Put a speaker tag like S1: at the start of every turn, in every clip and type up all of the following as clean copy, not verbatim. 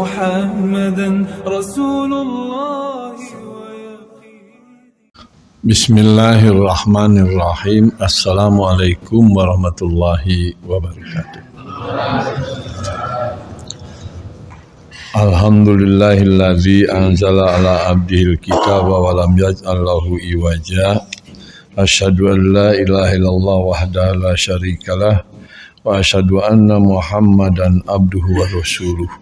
S1: محمدا رسول الله.
S2: Bismillahirrahmanirrahim. Assalamualaikum warahmatullahi wabarakatuh. Alhamdulillahilladzi anzala ala abdihil kitaba wa lam yaj'al lahu iwaja. Asyhadu an la ilaha illallah wahdahu la syarikalah wa asyhadu anna Muhammadan abduhu wa rasuluh.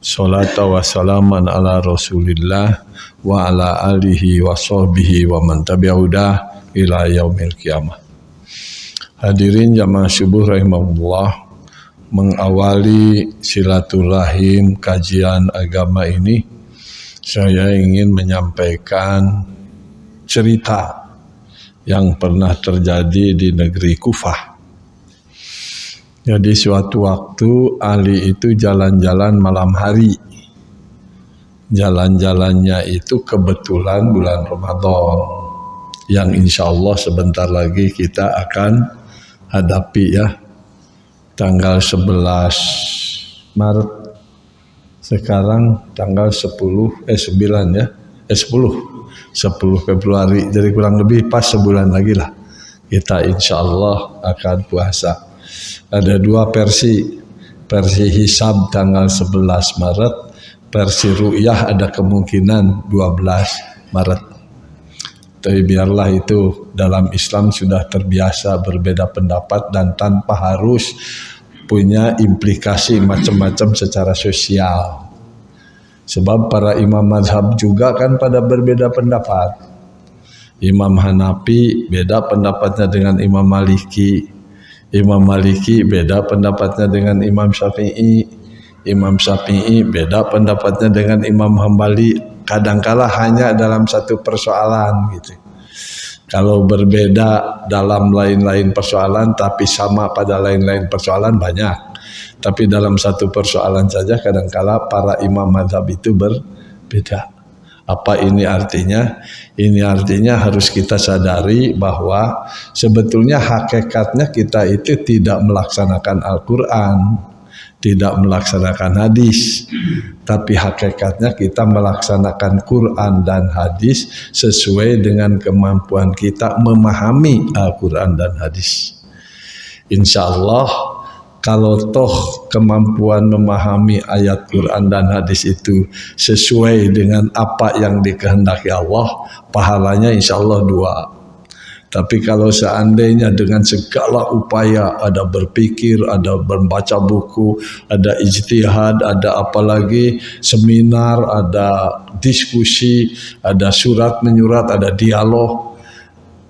S2: Salatu wa salaman ala Rasulillah wa ala alihi wa sahbihi wa man tabi'udah ila yaumil qiyamah. Hadirin jamaah subuh rahimahullah, mengawali silaturahim kajian agama ini, saya ingin menyampaikan cerita yang pernah terjadi di negeri Kufah. Jadi suatu waktu Ali itu jalan-jalan malam hari. Jalan-jalannya itu kebetulan bulan Ramadan, yang insya Allah sebentar lagi kita akan hadapi ya. Tanggal 11 Maret, sekarang tanggal 10 Februari, jadi kurang lebih pas sebulan lagi lah kita insya Allah akan puasa. Ada dua versi hisab tanggal 11 Maret, versi ru'yah ada kemungkinan 12 Maret. Tapi biarlah itu, dalam Islam sudah terbiasa berbeda pendapat dan tanpa harus punya implikasi macam-macam secara sosial. Sebab para imam mazhab juga kan pada berbeda pendapat. Imam Hanafi beda pendapatnya dengan Imam Maliki. Imam Maliki beda pendapatnya dengan Imam Syafi'i. Imam Syafi'i beda pendapatnya dengan Imam Hambali. Kadangkala hanya dalam satu persoalan gitu. Kalau berbeda dalam lain-lain persoalan tapi sama pada lain-lain persoalan banyak. Tapi dalam satu persoalan saja kadangkala para imam mazhab itu berbeda. Apa ini artinya? Ini artinya harus kita sadari bahwa sebetulnya hakikatnya kita itu tidak melaksanakan Al-Quran, tidak melaksanakan hadis, tapi hakikatnya kita melaksanakan Quran dan hadis sesuai dengan kemampuan kita memahami Al-Quran dan hadis. Insya Allah kalau toh kemampuan memahami ayat Quran dan hadis itu sesuai dengan apa yang dikehendaki Allah, pahalanya insya Allah 2. Tapi kalau seandainya dengan segala upaya, ada berpikir, ada membaca buku, ada ijtihad, ada apalagi seminar, ada diskusi, ada surat menyurat, ada dialog,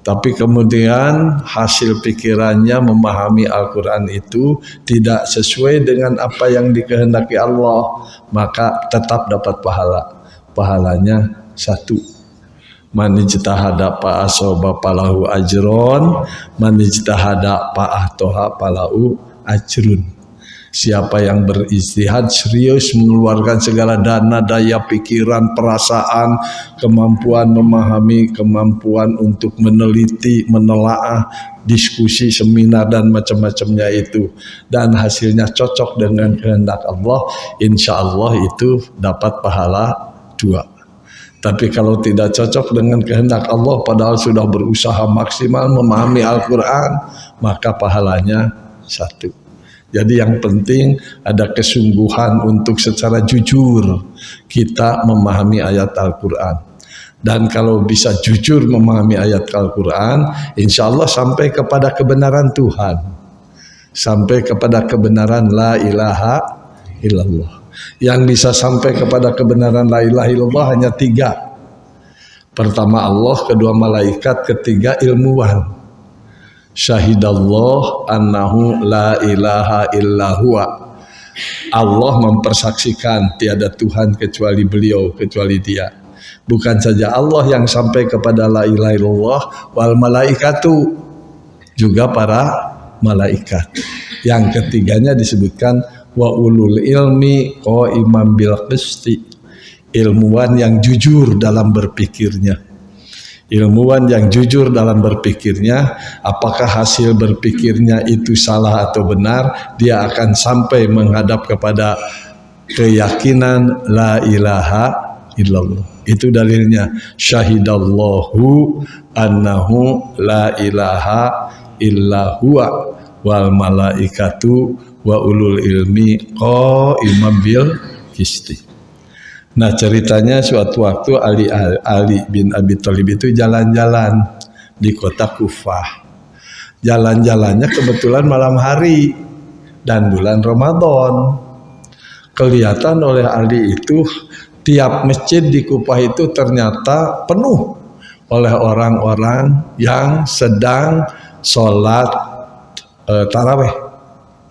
S2: tapi kemudian hasil pikirannya memahami Al-Quran itu tidak sesuai dengan apa yang dikehendaki Allah, maka tetap dapat pahala. Pahalanya 1. Man ijtahada fa asaba falahu ajron, man ijtahada fa ahtoha falahu ajrun. Siapa yang berijtihad serius mengeluarkan segala dana, daya pikiran, perasaan, kemampuan memahami, kemampuan untuk meneliti, menelaah, diskusi, seminar dan macam-macamnya itu, dan hasilnya cocok dengan kehendak Allah, insya Allah itu dapat pahala 2. Tapi kalau tidak cocok dengan kehendak Allah padahal sudah berusaha maksimal memahami Al-Quran, maka pahalanya 1. Jadi yang penting ada kesungguhan untuk secara jujur kita memahami ayat Al-Quran. Dan kalau bisa jujur memahami ayat Al-Quran, insya Allah sampai kepada kebenaran Tuhan. Sampai kepada kebenaran la ilaha illallah. Yang bisa sampai kepada kebenaran la ilaha illallah hanya 3. Pertama Allah, kedua malaikat, ketiga ilmuwan. Syahidallah annahu la ilaha illa huwa. Allah mempersaksikan tiada Tuhan kecuali beliau, kecuali dia. Bukan saja Allah yang sampai kepada la ilaha illallah, wal malaikatu, juga para malaikat. Yang ketiganya disebutkan wa ulul ilmi qaiman bil qisti, ilmuwan yang jujur dalam berpikirnya. Ilmuwan yang jujur dalam berpikirnya, apakah hasil berpikirnya itu salah atau benar, dia akan sampai menghadap kepada keyakinan la ilaha illallah. Itu dalilnya syahidallahu annahu la ilaha illa huwa wal malaikatu wa ulul ilmi qaiman bil qisti. Nah, ceritanya suatu waktu Ali bin Abi Thalib itu jalan-jalan di kota Kufah. Jalan-jalannya kebetulan malam hari dan bulan Ramadan. Kelihatan oleh Ali itu tiap masjid di Kufah itu ternyata penuh oleh orang-orang yang sedang sholat taraweh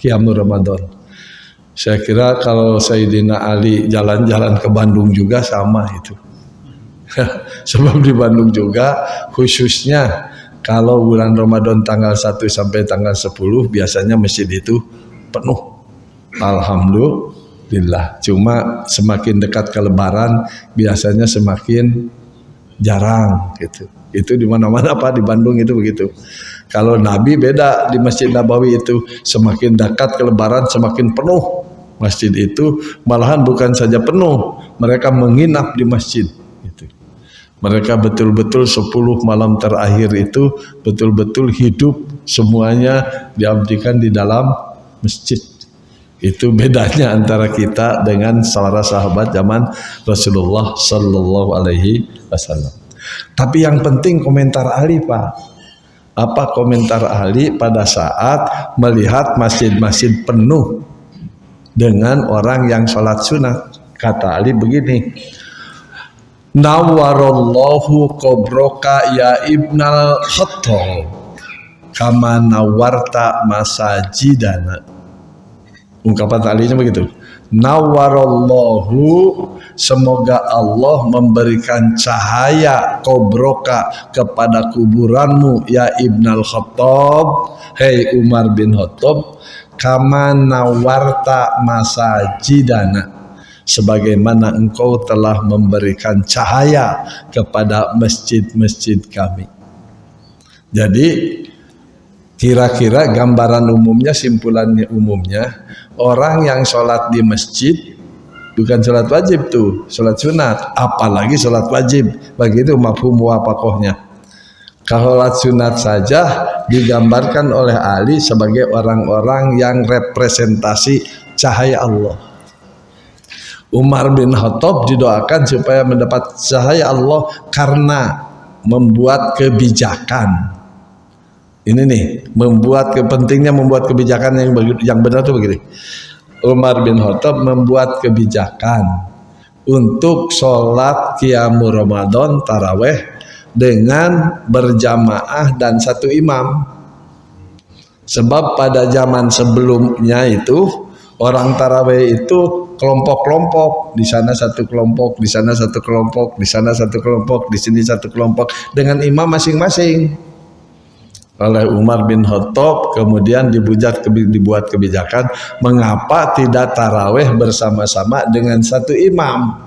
S2: qiyamul Ramadan. Saya kira kalau Sayyidina Ali jalan-jalan ke Bandung juga sama itu. Sebab di Bandung juga khususnya kalau bulan Ramadan tanggal 1 sampai tanggal 10 biasanya masjid itu penuh. Alhamdulillah. Cuma semakin dekat ke Lebaran biasanya semakin jarang gitu. Itu di mana-mana Pak, di Bandung itu begitu. Kalau Nabi beda, di Masjid Nabawi itu semakin dekat ke Lebaran semakin penuh. Masjid itu malahan bukan saja penuh, mereka menginap di masjid gitu. Mereka betul-betul 10 malam terakhir itu betul-betul hidup semuanya diabdikan di dalam masjid. Itu bedanya antara kita dengan para sahabat zaman Rasulullah Sallallahu Alaihi Wasallam. Tapi yang penting komentar Ali, Pak. Apa komentar Ali pada saat melihat masjid-masjid penuh dengan orang yang sholat sunat? Kata Ali begini, nawwarallahu qabroka ya ibnal Khattab kama nawarta masajidana. Ungkapan alinya begitu, nawwarallahu, semoga Allah memberikan cahaya qabroka kepada kuburanmu ya ibnal Khattab, hei Umar bin Khattab, kama nawarta masajidana, sebagaimana engkau telah memberikan cahaya kepada masjid-masjid kami. Jadi kira-kira gambaran umumnya, simpulannya umumnya, orang yang sholat di masjid bukan sholat wajib tuh, sholat sunat, apalagi sholat wajib. Begitu mafhum muwafaqahnya. Sholat sunat saja digambarkan oleh Ali sebagai orang-orang yang representasi cahaya Allah. Umar bin Khattab didoakan supaya mendapat cahaya Allah karena membuat kebijakan. Ini nih, pentingnya membuat kebijakan yang benar itu begini. Umar bin Khattab membuat kebijakan untuk sholat qiyamul Ramadan taraweh dengan berjamaah dan satu imam. Sebab pada zaman sebelumnya itu orang taraweh itu kelompok-kelompok, di sana satu kelompok, di sana satu kelompok, di sana satu kelompok, di sini satu kelompok dengan imam masing-masing. Oleh Umar bin Khattab kemudian dibuat kebijakan, mengapa tidak taraweh bersama-sama dengan satu imam,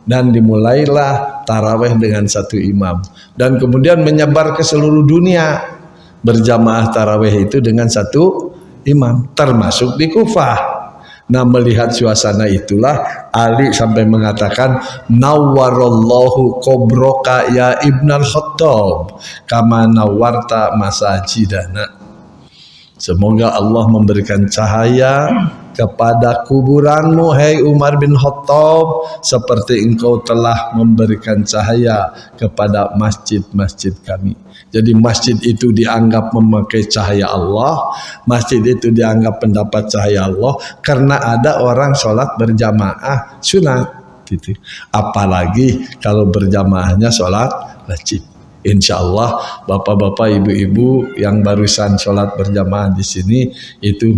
S2: dan dimulailah taraweh dengan satu imam, dan kemudian menyebar ke seluruh dunia berjamaah taraweh itu dengan satu imam, termasuk di Kufah. Nah, melihat suasana itulah Ali sampai mengatakan nawwarallahu qabroka ya ibnal Khattab kama nawwarta masajidana. Semoga Allah memberikan cahaya kepada kuburanmu, hai Umar bin Khattab, seperti engkau telah memberikan cahaya kepada masjid-masjid kami. Jadi masjid itu dianggap memakai cahaya Allah, masjid itu dianggap mendapat cahaya Allah karena ada orang sholat berjamaah sunat gitu. Apalagi kalau berjamaahnya sholat wajib. Insya Allah bapak-bapak, ibu-ibu yang barusan sholat berjamaah di sini itu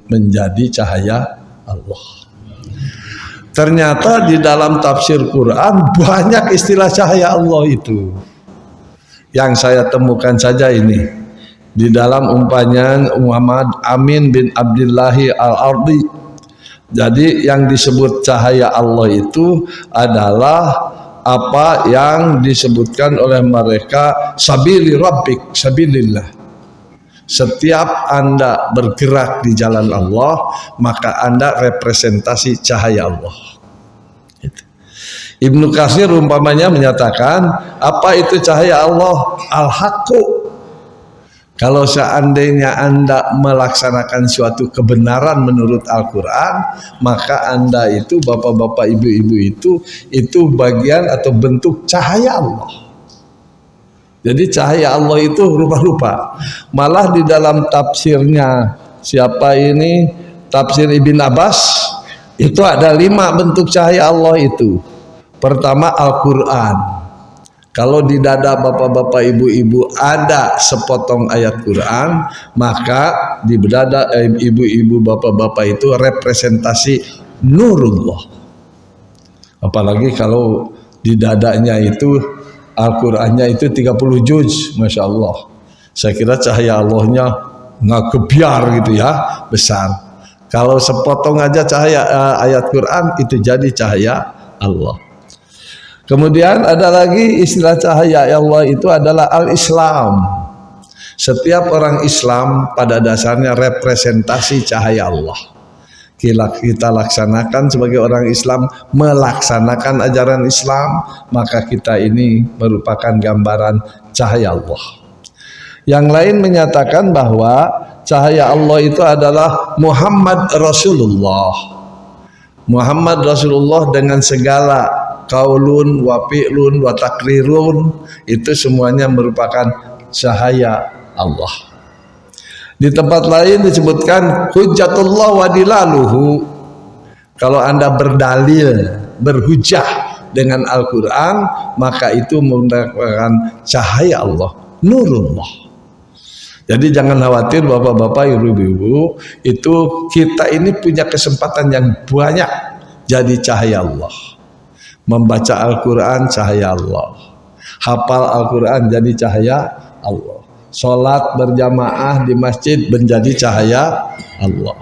S2: menjadi cahaya Allah. Ternyata di dalam tafsir Quran banyak istilah cahaya Allah itu. Yang saya temukan saja ini di dalam umpanyaan Muhammad Amin bin Abdillahi Al-Ardi. Jadi yang disebut cahaya Allah itu adalah apa yang disebutkan oleh mereka sabili rabbik, sabilillah. Setiap Anda bergerak di jalan Allah, maka Anda representasi cahaya Allah. Ibnu Katsir umpamanya menyatakan, apa itu cahaya Allah? Al-haqqu. Kalau seandainya Anda melaksanakan suatu kebenaran menurut Al-Quran, maka Anda itu, bapak-bapak, ibu-ibu itu bagian atau bentuk cahaya Allah. Jadi cahaya Allah itu rupa-rupa. Malah di dalam tafsirnya, siapa ini? Tafsir Ibn Abbas, itu ada 5 bentuk cahaya Allah itu. Pertama Al-Quran. Kalau di dada bapak-bapak ibu-ibu ada sepotong ayat Quran, maka di dada ibu-ibu bapak-bapak itu representasi nurullah. Apalagi kalau di dadanya itu Al-Qurannya itu 30 juz, Masya Allah. Saya kira cahaya Allahnya nggak kebiar gitu ya, besar. Kalau sepotong aja cahaya ayat Quran itu jadi cahaya Allah. Kemudian ada lagi istilah cahaya Allah itu adalah al-Islam. Setiap orang Islam pada dasarnya representasi cahaya Allah. Kita laksanakan sebagai orang Islam, melaksanakan ajaran Islam, maka kita ini merupakan gambaran cahaya Allah. Yang lain menyatakan bahwa cahaya Allah itu adalah Muhammad Rasulullah. Muhammad Rasulullah dengan segala qaulun wa fi'lun wa takrirun, itu semuanya merupakan cahaya Allah. Di tempat lain disebutkan hujjatullah wa dilaluhu. Kalau Anda berdalil, berhujjah dengan Al-Quran, maka itu merupakan cahaya Allah, nurullah. Jadi jangan khawatir bapak-bapak, ibu-ibu, itu kita ini punya kesempatan yang banyak jadi cahaya Allah. Membaca Al-Quran cahaya Allah, hafal Al-Quran jadi cahaya Allah, sholat berjamaah di masjid menjadi cahaya Allah,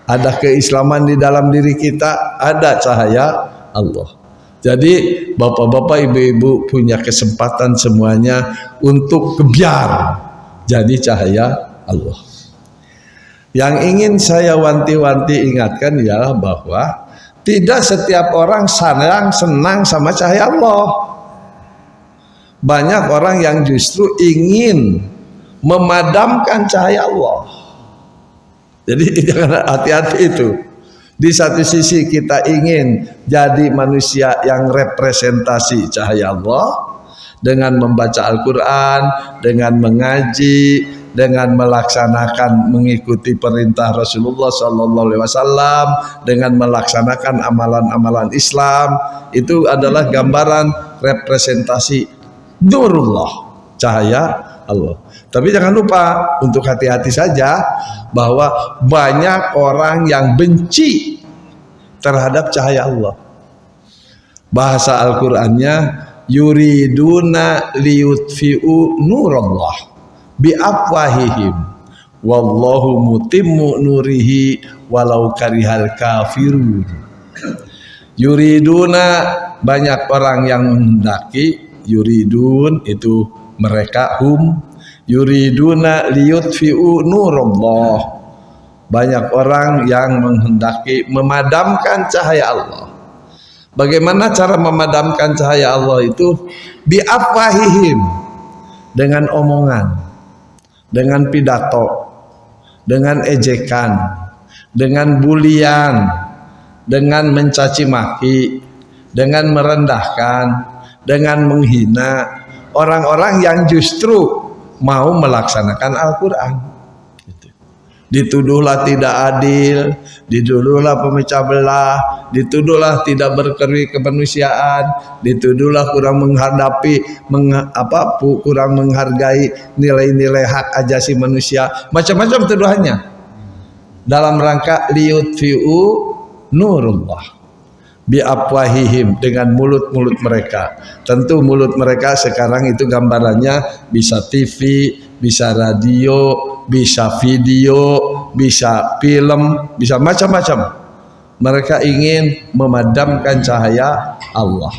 S2: ada keislaman di dalam diri kita, ada cahaya Allah. Jadi bapak-bapak, ibu-ibu punya kesempatan semuanya untuk kebiar jadi cahaya Allah. Yang ingin saya wanti-wanti ingatkan ialah bahwa tidak setiap orang senang sama cahaya Allah. Banyak orang yang justru ingin memadamkan cahaya Allah. Jadi jangan, hati-hati itu. Di satu sisi kita ingin jadi manusia yang representasi cahaya Allah dengan membaca Al-Quran, dengan mengaji, dengan melaksanakan mengikuti perintah Rasulullah SAW, dengan melaksanakan amalan-amalan Islam, itu adalah gambaran representasi nurullah, cahaya Allah. Tapi jangan lupa untuk hati-hati saja bahwa banyak orang yang benci terhadap cahaya Allah. Bahasa Al-Qur'annya yuriduna liyutfi'u nurallah biafwahihim wallahu mutimmu nurihi walau karihal kafirun. Yuriduna, banyak orang yang menghendaki, yuridun itu mereka, yuriduna liyutfi'u nurallah, banyak orang yang menghendaki memadamkan cahaya Allah. Bagaimana cara memadamkan cahaya Allah itu? Biafwahihim, dengan omongan, dengan pidato, dengan ejekan, dengan bulian, dengan mencaci maki, dengan merendahkan, dengan menghina orang-orang yang justru mau melaksanakan Al-Quran. Dituduhlah tidak adil, dituduhlah pemecah belah, dituduhlah tidak berkeri kemanusiaan, dituduhlah kurang kurang menghargai nilai-nilai hak ajasi manusia, macam-macam tuduhannya dalam rangka liyutfi'u nurullah biafwahihim, dengan mulut-mulut mereka. Tentu mulut mereka sekarang itu gambarannya bisa TV, bisa radio, bisa video, bisa film, bisa macam-macam. Mereka ingin memadamkan cahaya Allah.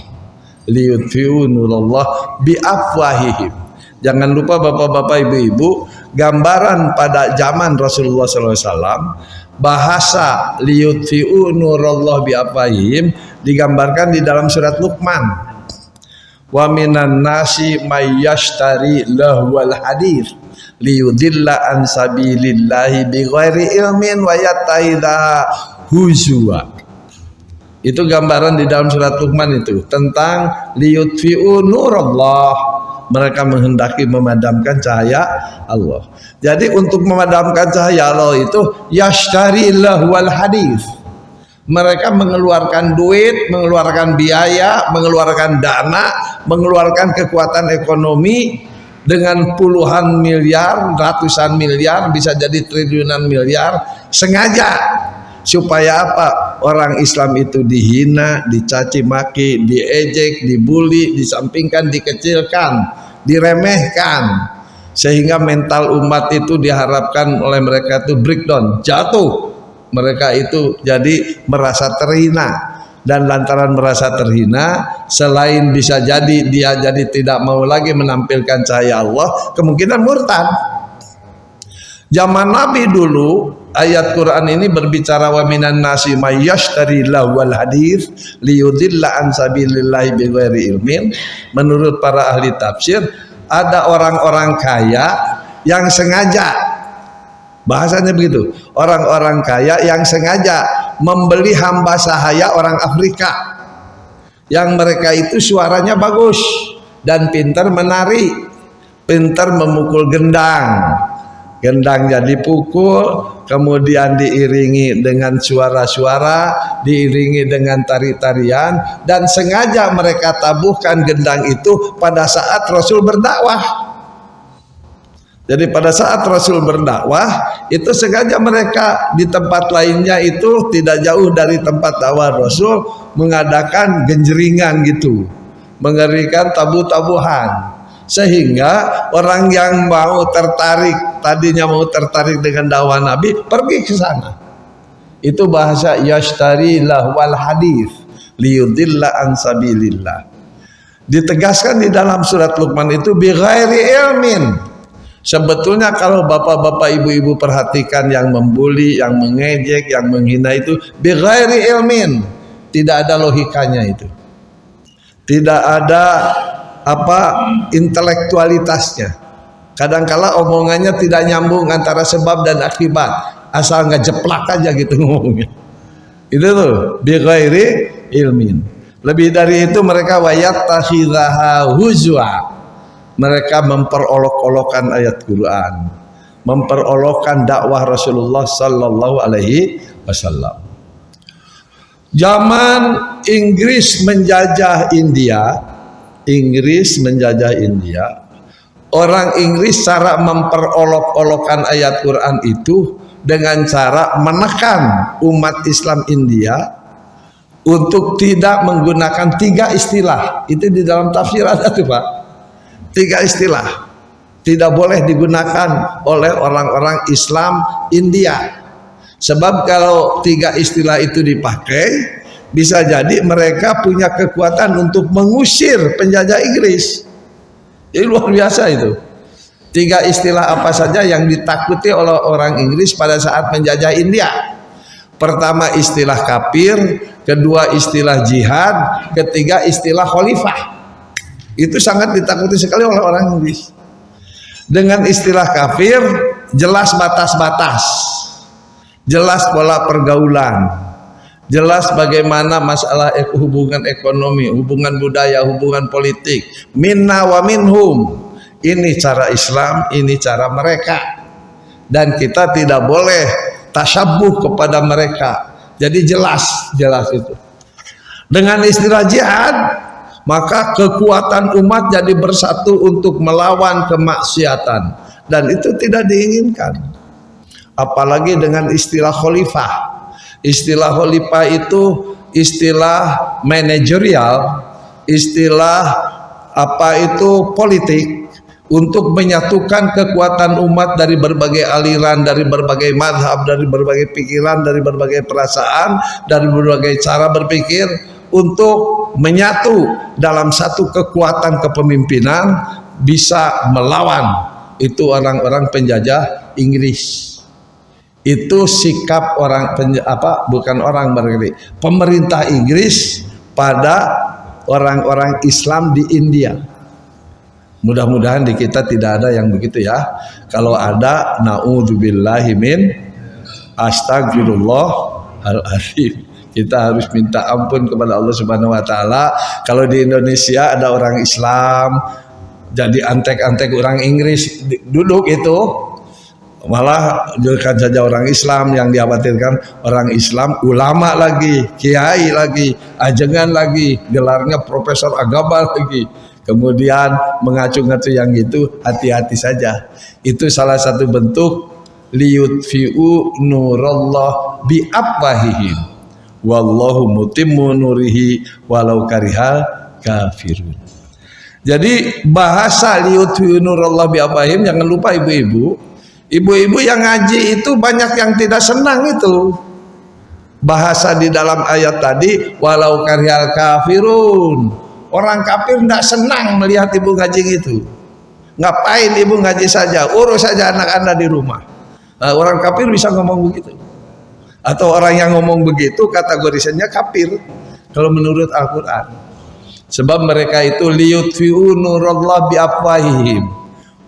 S2: Liyutfi'u nurallah biafwahihim. Jangan lupa bapak-bapak, ibu-ibu, gambaran pada zaman Rasulullah SAW, bahasa liyutfi'u nurallah biafwahihim digambarkan di dalam surat Luqman. Wa minan nasi may yashtari lahwal hadits liyudilla an sabilillahi bighairi ilmin wa yattakhidha huzwa. Itu gambaran di dalam surat Luqman itu tentang liyutfi'u nurallah, mereka menghendaki memadamkan cahaya Allah. Jadi untuk memadamkan cahaya Allah itu yashtari lahwal hadits, mereka mengeluarkan duit, mengeluarkan biaya, mengeluarkan dana, mengeluarkan kekuatan ekonomi dengan puluhan miliar, ratusan miliar, bisa jadi triliunan miliar, sengaja supaya apa? Orang Islam itu dihina, dicaci maki, diejek, dibully, disampingkan, dikecilkan, diremehkan, sehingga mental umat itu diharapkan oleh mereka itu breakdown, jatuh. Mereka itu jadi merasa terhina, dan lantaran merasa terhina, selain bisa jadi dia jadi tidak mau lagi menampilkan cahaya Allah, kemungkinan murtad. Zaman Nabi dulu, ayat Quran ini berbicara wa minan nasi may yashtari lahwal hadits liyudilla an sabilillahi bighairi ilmin. Menurut para ahli tafsir, ada orang-orang kaya yang sengaja, bahasanya begitu, orang-orang kaya yang sengaja membeli hamba sahaya orang Afrika yang mereka itu suaranya bagus dan pintar menari, pintar memukul gendang. Gendang jadi pukul, kemudian diiringi dengan suara-suara, diiringi dengan tari-tarian, dan sengaja mereka tabuhkan gendang itu pada saat Rasul berdakwah. Jadi pada saat Rasul berdakwah, itu sengaja mereka di tempat lainnya itu tidak jauh dari tempat dakwah Rasul mengadakan genjeringan gitu, mengerikan tabu-tabuhan, sehingga orang yang mau tertarik, tadinya mau tertarik dengan dakwah Nabi, pergi ke sana. Itu bahasa yashtari lahwal hadits liyudilla an sabilillah. Ditegaskan di dalam surat Luqman itu bighairi ilmin. Sebetulnya kalau bapak-bapak, ibu-ibu perhatikan, yang membuli, yang mengejek, yang menghina itu bighairi ilmin, tidak ada logikanya itu, tidak ada intelektualitasnya. Kadangkala omongannya tidak nyambung antara sebab dan akibat, asal nggak jeplak aja gitu ngomongnya. Itu tuh bighairi ilmin. Lebih dari itu, mereka wayattakhidha huzwa, mereka memperolok-olokkan ayat Quran, memperolokkan dakwah Rasulullah sallallahu alaihi wasallam. Zaman Inggris menjajah India, orang Inggris cara memperolok-olokkan ayat Quran itu dengan cara menekan umat Islam India untuk tidak menggunakan 3 istilah. Itu di dalam tafsir ada tuh Pak, 3 istilah tidak boleh digunakan oleh orang-orang Islam India. Sebab kalau 3 istilah itu dipakai, bisa jadi mereka punya kekuatan untuk mengusir penjajah Inggris. Jadi luar biasa itu. 3 istilah apa saja yang ditakuti oleh orang Inggris pada saat menjajah India. Pertama istilah kafir, kedua istilah jihad, ketiga istilah khalifah. Itu sangat ditakuti sekali oleh orang Inggris. Dengan istilah kafir jelas batas-batas, jelas pola pergaulan, jelas bagaimana masalah hubungan ekonomi, hubungan budaya, hubungan politik. Minna wa minhum. Ini cara Islam, ini cara mereka. Dan kita tidak boleh tasyabbuh kepada mereka. Jadi jelas itu. Dengan istilah jihad, maka kekuatan umat jadi bersatu untuk melawan kemaksiatan. Dan itu tidak diinginkan. Apalagi dengan istilah khalifah. Istilah khalifah itu istilah manajerial, istilah politik, untuk menyatukan kekuatan umat dari berbagai aliran, dari berbagai mazhab, dari berbagai pikiran, dari berbagai perasaan, dari berbagai cara berpikir, untuk menyatu dalam satu kekuatan kepemimpinan, bisa melawan itu orang-orang penjajah Inggris. Itu sikap pemerintah Inggris pada orang-orang Islam di India. Mudah-mudahan di kita tidak ada yang begitu ya. Kalau ada, naudzubillahi min astagfirullahaladzim. Kita harus minta ampun kepada Allah Subhanahu wa taala. Kalau di Indonesia ada orang Islam jadi antek-antek orang Inggris duduk itu, malah bukan saja orang Islam yang dikhawatirkan, orang Islam ulama lagi, kiai lagi, ajengan lagi, gelarnya profesor agama lagi. Kemudian mengacu-ngacu yang itu, hati-hati saja. Itu salah satu bentuk liyutfi'u nurallah bi'afwahihim wallahu mutimmu nurihi walau karihal kafirun. Jadi bahasa liyutfi'u nurallah bi'afwahihim, jangan lupa ibu-ibu yang ngaji itu banyak yang tidak senang itu. Bahasa di dalam ayat tadi walau karihal kafirun. Orang kafir tidak senang melihat ibu ngaji itu. Ngapain ibu ngaji saja, urus saja anak anda di rumah. Nah, orang kafir bisa ngomong begitu. Atau orang yang ngomong begitu kategorisannya kafir kalau menurut Al-Quran. Sebab mereka itu liyutfi'u nurallah bi'afwahihim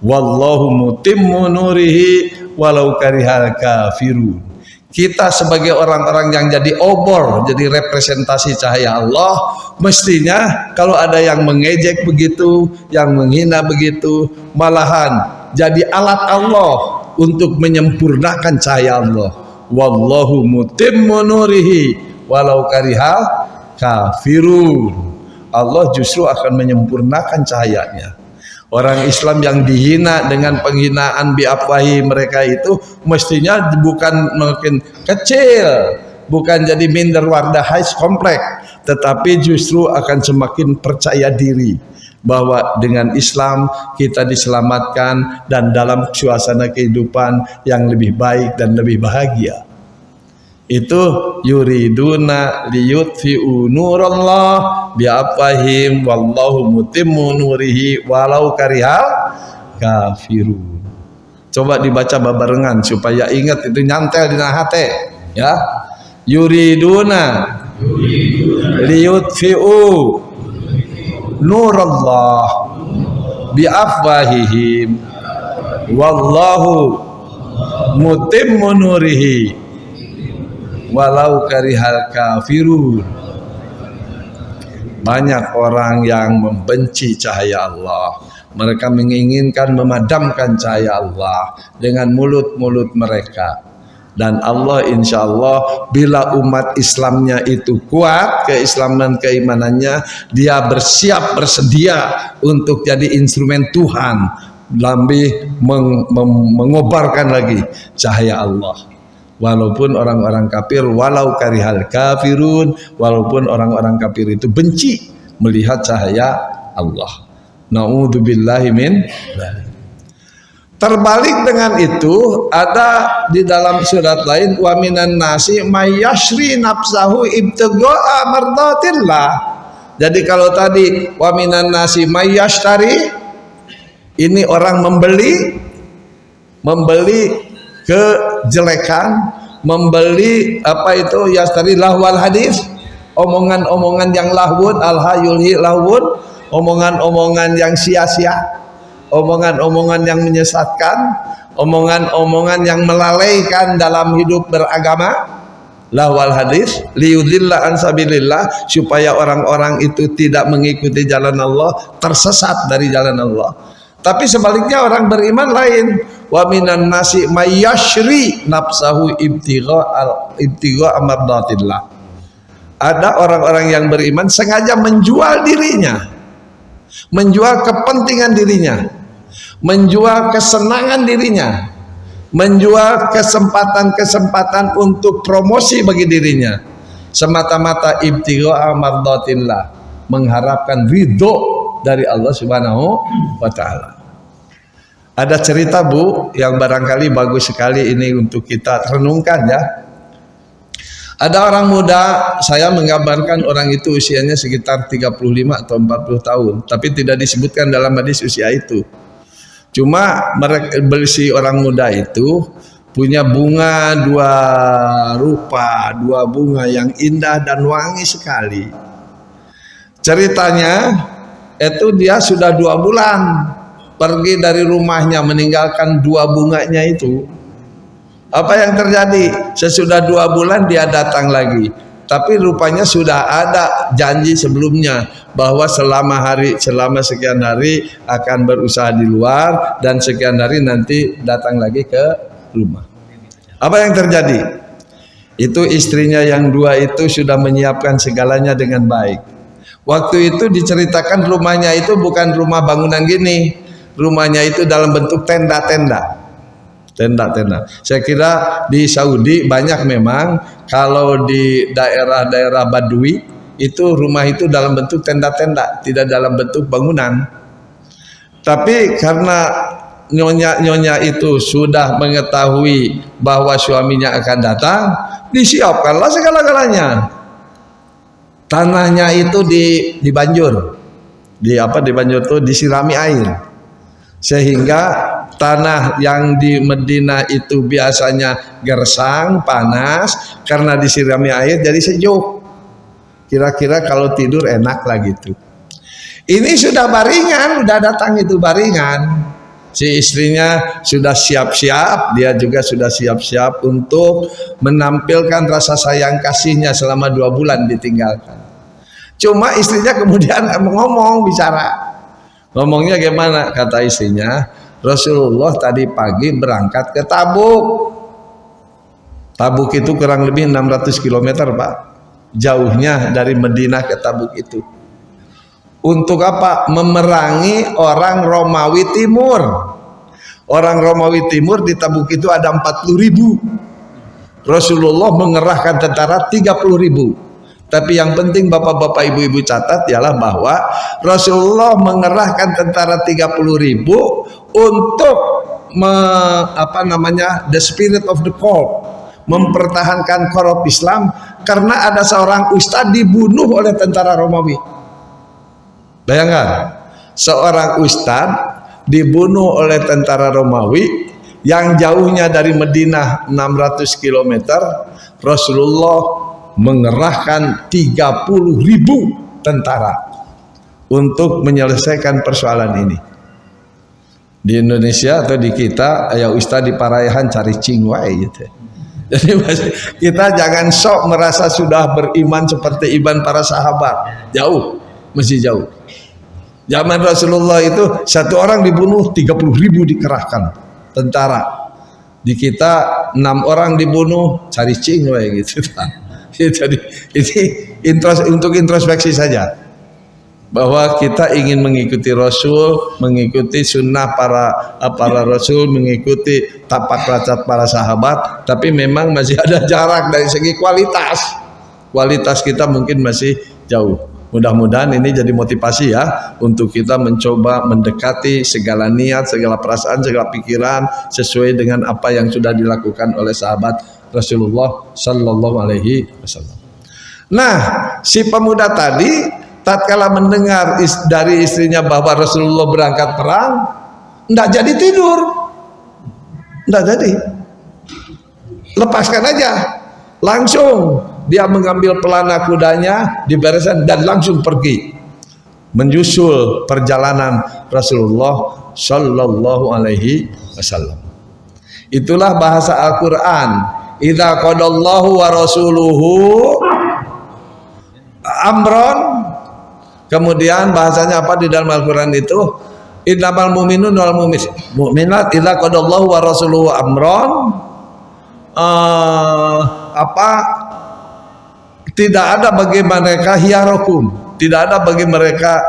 S2: wallahu mutimmu nurihi walau karihal kafirun. Kita sebagai orang-orang yang jadi obor, jadi representasi cahaya Allah, mestinya kalau ada yang mengejek begitu, yang menghina begitu, malahan jadi alat Allah untuk menyempurnakan cahaya Allah. Wallahu mutimmu nurihi walau karihal kafirun. Allah justru akan menyempurnakan cahayanya. Orang Islam yang dihina dengan penghinaan bi'afwahi mereka itu mestinya bukan makin kecil, bukan jadi minder wardah hais komplek, tetapi justru akan semakin percaya diri bahwa dengan Islam kita diselamatkan dan dalam suasana kehidupan yang lebih baik dan lebih bahagia. Itu yuriduna liyutfi'u nurallah bi'afwahim wallahu mutimmu nurihi walau karihal kafirun. Coba dibaca babarengan supaya ingat, itu nyantel di hati ya. Yuriduna liyutfi'u nurallah bi'afwahihim wallahu mutimmu nurihi walau karihal kafirun. Banyak orang yang membenci cahaya Allah. Mereka menginginkan memadamkan cahaya Allah dengan mulut-mulut mereka. Dan Allah insya Allah bila umat Islamnya itu kuat, keislaman keimanannya, dia bersedia untuk jadi instrumen Tuhan, lebih mengobarkan lagi cahaya Allah. Walaupun orang-orang kafir, walau karihal kafirun, walaupun orang-orang kafir itu benci melihat cahaya Allah. Na'udzubillahi min dzalik. Terbalik dengan itu ada di dalam surat lain, wa minan nasi mayyashri nafsahu ibtigha'a mardatillah. Jadi kalau tadi wa minan nasi mayyashtari, ini orang membeli kejelekan, membeli yastari lahwal hadis, omongan-omongan yang lahwun, alhayulhi lahwun, omongan-omongan yang sia-sia, omongan-omongan yang menyesatkan, omongan-omongan yang melalaikan dalam hidup beragama. Lahwal hadis liyudilla an sabilillah, supaya orang-orang itu tidak mengikuti jalan Allah, tersesat dari jalan Allah. Tapi sebaliknya orang beriman lain, wa minan nasi mayyashri nafsahu ibtigha'a mardatillah. Ada orang-orang yang beriman sengaja menjual dirinya, menjual kepentingan dirinya, menjual kesenangan dirinya, menjual kesempatan-kesempatan untuk promosi bagi dirinya, semata-mata ibtigha'a mardatillah, mengharapkan ridho dari Allah Subhanahu wa taala. Ada cerita Bu yang barangkali bagus sekali ini untuk kita renungkan ya. Ada orang muda, saya menggambarkan orang itu usianya sekitar 35 atau 40 tahun, tapi tidak disebutkan dalam hadis usia itu. Cuma mereka si orang muda itu punya bunga dua rupa, dua bunga yang indah dan wangi sekali. Ceritanya itu dia sudah 2 bulan pergi dari rumahnya meninggalkan 2 bunganya itu. Apa yang terjadi? Sesudah 2 bulan dia datang lagi. Tapi rupanya sudah ada janji sebelumnya bahwa selama sekian hari akan berusaha di luar dan sekian hari nanti datang lagi ke rumah. Apa yang terjadi? Itu istrinya yang 2 itu sudah menyiapkan segalanya dengan baik. Waktu itu diceritakan rumahnya itu bukan rumah bangunan gini. Rumahnya itu dalam bentuk tenda-tenda. Tenda-tenda. Saya kira di Saudi banyak memang, kalau di daerah-daerah Badui itu rumah itu dalam bentuk tenda-tenda, tidak dalam bentuk bangunan. Tapi karena nyonya itu sudah mengetahui bahwa suaminya akan datang, disiapkanlah segala-galanya. Tanahnya itu dibanjur. Di Banjur itu disirami air. Sehingga tanah yang di Madinah itu biasanya gersang, panas, karena disirami air jadi sejuk. Kira-kira kalau tidur enak lah gitu. Ini sudah baringan, udah datang itu baringan. Si istrinya sudah siap-siap, dia juga sudah siap-siap untuk menampilkan rasa sayang kasihnya selama 2 bulan ditinggalkan. Cuma istrinya kemudian ngomong, bicara. Ngomongnya gimana? Kata istrinya, Rasulullah tadi pagi berangkat ke Tabuk. Tabuk itu kurang lebih 600 km Pak. Jauhnya dari Madinah ke Tabuk itu. Untuk apa? Memerangi orang Romawi Timur. Orang Romawi Timur di Tabuk itu ada 40.000. Rasulullah mengerahkan tentara 30.000. Tapi yang penting bapak-bapak ibu-ibu catat ialah bahwa Rasulullah mengerahkan tentara 30.000 untuk the spirit of the corps, mempertahankan korop Islam, karena ada seorang ustadz dibunuh oleh tentara Romawi. Bayangkan, seorang ustadz dibunuh oleh tentara Romawi yang jauhnya dari Madinah 600 km. Rasulullah mengerahkan 30.000 tentara untuk menyelesaikan persoalan ini. Di Indonesia atau di kita, ya ustaz di Parayahan cari cingwai gitu. Jadi kita jangan sok merasa sudah beriman seperti iman para sahabat. Jauh, masih jauh. Zaman Rasulullah itu 1 orang dibunuh 30.000 dikerahkan tentara. Di kita 6 orang dibunuh cari cingwai gitu. Jadi ini untuk introspeksi saja, bahwa kita ingin mengikuti Rasul, mengikuti sunnah para Rasul, mengikuti tapak racat para sahabat, tapi memang masih ada jarak dari segi kualitas kita mungkin masih jauh. Mudah-mudahan ini jadi motivasi ya untuk kita mencoba mendekati segala niat, segala perasaan, segala pikiran sesuai dengan apa yang sudah dilakukan oleh sahabat Rasulullah Sallallahu Alaihi Wasallam. Nah, si pemuda tadi tatkala mendengar dari istrinya bahwa Rasulullah berangkat perang, tidak jadi tidur, tidak jadi. Lepaskan aja, langsung dia mengambil pelana kudanya, dibereskan dan langsung pergi menyusul perjalanan Rasulullah Sallallahu Alaihi Wasallam. Itulah bahasa Al-Quran. Idza qadallahu wa rasuluhu amron. Kemudian bahasanya apa di dalam Al-Quran itu? Innamal mu'minun wal mu'minat idza qadallahu wa rasuluhu amron. Tidak ada bagi mereka hiyarokum, tidak ada bagi mereka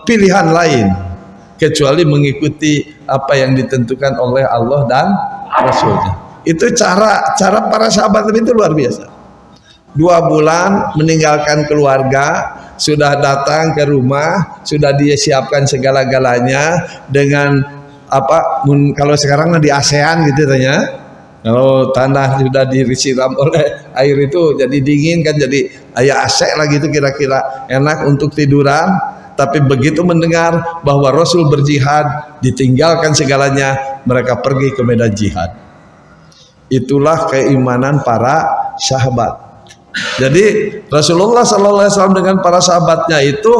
S2: pilihan lain kecuali mengikuti apa yang ditentukan oleh Allah dan Rasulnya. Itu cara para sahabat itu luar biasa. 2 bulan meninggalkan keluarga, sudah datang ke rumah, sudah dia siapkan segala-galanya dengan kalau sekarang di ASEAN gitu tanya. Kalau tanah sudah disiram oleh air itu jadi dingin kan, jadi AC lah gitu, kira-kira enak untuk tiduran. tapi begitu mendengar bahwa Rasul berjihad, ditinggalkan segalanya, mereka pergi ke medan jihad. Itulah keimanan para sahabat. Jadi Rasulullah SAW dengan para sahabatnya itu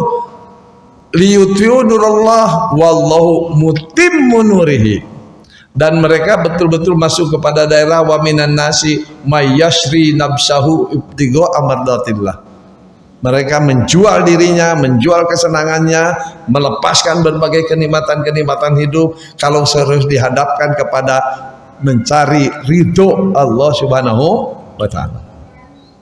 S2: liyutfi'u nurallah wallahu mutimmu nurihi, dan mereka betul-betul masuk kepada daerah wa minan nasi may yashri nafsahu ibtigha amardatillah. Mereka menjual dirinya, menjual kesenangannya, melepaskan berbagai kenikmatan-kenikmatan hidup kalau harus dihadapkan kepada mencari ridho Allah Subhanahu wa ta'ala.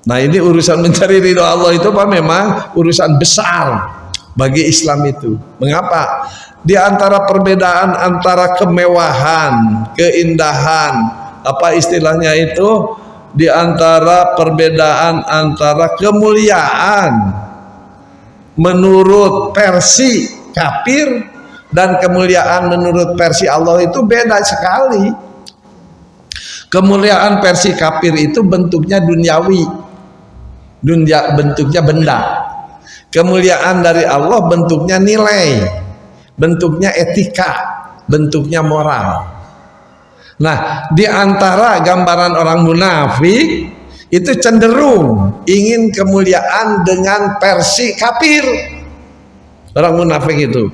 S2: Nah, ini urusan mencari ridho Allah itu Pak memang urusan besar bagi Islam itu. Mengapa? Di antara perbedaan antara kemewahan, keindahan, apa istilahnya itu? Di antara perbedaan antara kemuliaan menurut versi kafir dan kemuliaan menurut versi Allah itu beda sekali. Kemuliaan versi kafir itu bentuknya duniawi, bentuknya benda. Kemuliaan dari Allah bentuknya nilai, bentuknya etika, bentuknya moral. Nah, di antara gambaran orang munafik itu cenderung ingin kemuliaan dengan versi kafir. Orang munafik itu.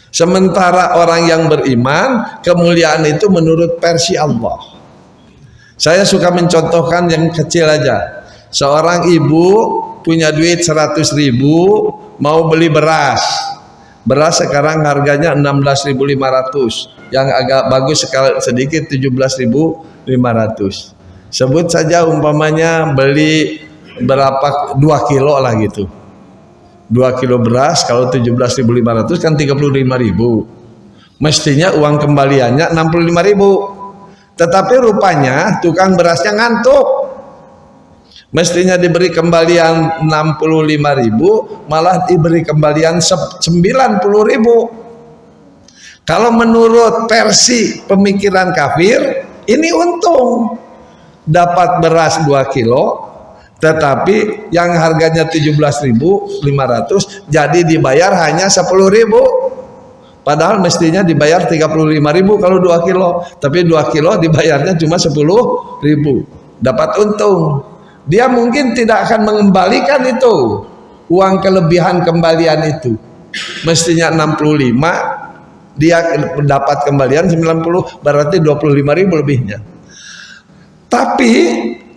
S2: Sementara orang yang beriman, kemuliaan itu menurut versi Allah. Saya suka mencontohkan yang kecil aja. Seorang ibu punya duit 100.000, mau beli beras. Beras sekarang harganya 16.500, yang agak bagus sedikit 17.500. Sebut saja umpamanya beli berapa, 2 kilo lah gitu. 2 kilo beras kalau 17.500 kan 35.000. Mestinya uang kembaliannya 65.000. Tetapi rupanya tukang berasnya ngantuk. Mestinya diberi kembalian 65.000, malah diberi kembalian 90.000. Kalau menurut versi pemikiran kafir, ini untung. Dapat beras 2 kilo, tetapi yang harganya 17.500 jadi dibayar hanya 10.000. Padahal mestinya dibayar 35.000 kalau 2 kilo, tapi 2 kilo dibayarnya cuma 10.000. Dapat untung. Dia mungkin tidak akan mengembalikan itu uang kelebihan kembalian itu. Mestinya 65, dia dapat kembalian 90, berarti 25.000 lebihnya. Tapi